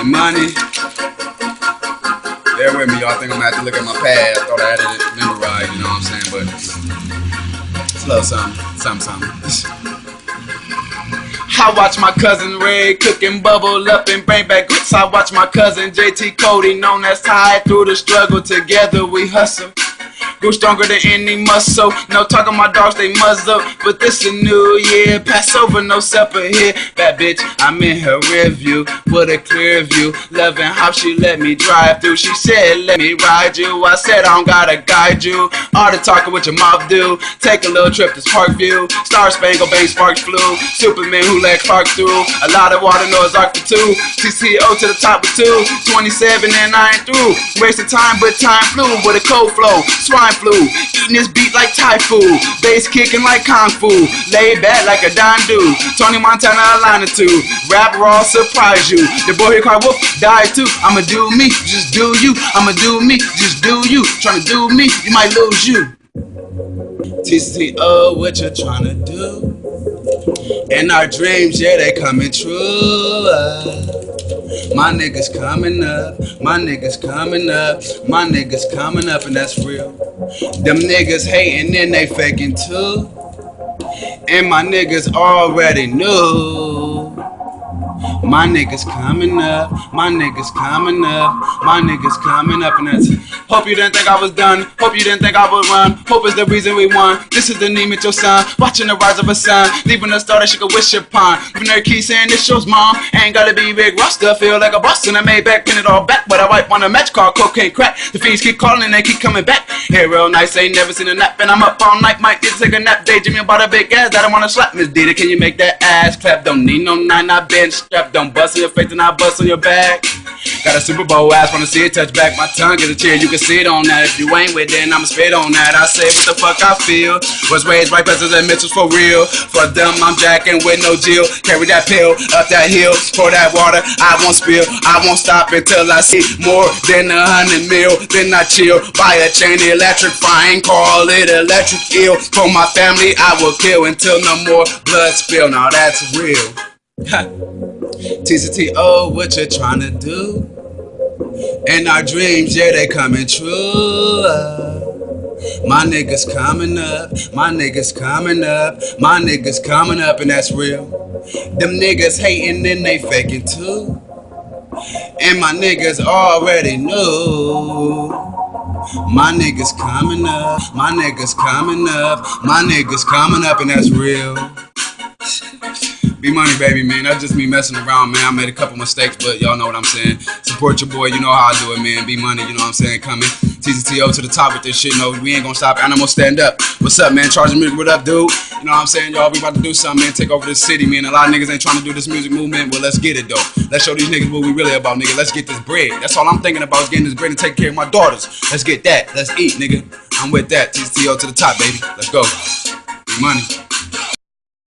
Money. Bear with me, y'all. I think I'm gonna have to look at my pad. I thought I had it memorized, you know what I'm saying? But it's a little something. I watch my cousin Ray cooking bubble up and bring back grits. I watch my cousin JT Cody, known as Ty. Through the struggle, together we hustle. Grew stronger than any muscle. No talking my dogs, they muzzle. But this a new year. Passover, no supper here. Bad bitch, I'm in her rear view with a clear view. Loving how she let me drive through. She said, let me ride you. I said, I don't gotta guide you. All the talking with your mouth do. Take a little trip to Parkview. Star Spangled Bank sparks flew. Superman who let sparks through. A lot of water noise arc for two. TCO to the top with 227 and I ain't through. Wasting time, but time flew with a cold flow. Swine flu, eating this beat like Thai food, bass kicking like Kung Fu, laid back like a Don dude, Tony Montana a line or two, rap raw surprise you, the boy who cried wolf died too, I'ma do me, just do you, I'ma do me, just do you, tryna do me, you might lose you. TCO, what you tryna do? And our dreams, yeah, they coming true. My niggas coming up, my niggas coming up, my niggas coming up, and that's real. Them niggas hating and they faking too. And my niggas already knew. My niggas coming up, my niggas coming up, my niggas coming up, and that's. Hope you didn't think I was done, hope you didn't think I would run. Hope is the reason we won. This is the name of your son, watching the rise of a sun, leaving a star that she could wish upon. Leaving her key saying this show's mom, ain't gotta be Rick Ross, still feel like a boss. And I made back, pin it all back, but I wipe on a match called cocaine crack. The fiends keep calling and they keep coming back. Hair real nice, ain't never seen a nap, and I'm up all night, might need to take a nap. Daydreaming about a big ass that I wanna slap. Miss Dita, can you make that ass clap? Don't need no 9, I bench strap. Don't bust in your face and I bust on your back. Got a Super Bowl ass, wanna see it touch back. My tongue is a tear, you can see it on that. If you ain't with it, I'ma spit on that. I say what the fuck I feel. Was raised by Presidents and Mitchells for real. For them, I'm jacking with no Jill. Carry that pill up that hill. Pour that water, I won't spill. I won't stop until I see more than 100 mil. Then I chill, buy a chain electrifying, call it electric eel. For my family, I will kill until no more blood spill. Now that's real. TCO, what you tryna do? And our dreams, yeah, they coming true. My niggas coming up, my niggas coming up, my niggas coming up, and that's real. Them niggas hating and they faking too. And my niggas already knew. My niggas coming up, my niggas coming up, my niggas coming up, and that's real. Be money, baby, man. That's just me messing around, man. I made a couple mistakes, but y'all know what I'm saying. Support your boy, you know how I do it, man. Be money, you know what I'm saying. Coming TCO to the top with this shit. No, we ain't gonna stop. Animal stand up. What's up, man? Charging music, what up, dude? You know what I'm saying, y'all? We about to do something, man. Take over this city, man. A lot of niggas ain't trying to do this music movement. Well, let's get it, though. Let's show these niggas what we really about, nigga. Let's get this bread. That's all I'm thinking about is getting this bread and taking care of my daughters. Let's get that. Let's eat, nigga. I'm with that. TCO to the top, baby. Let's go. Be money.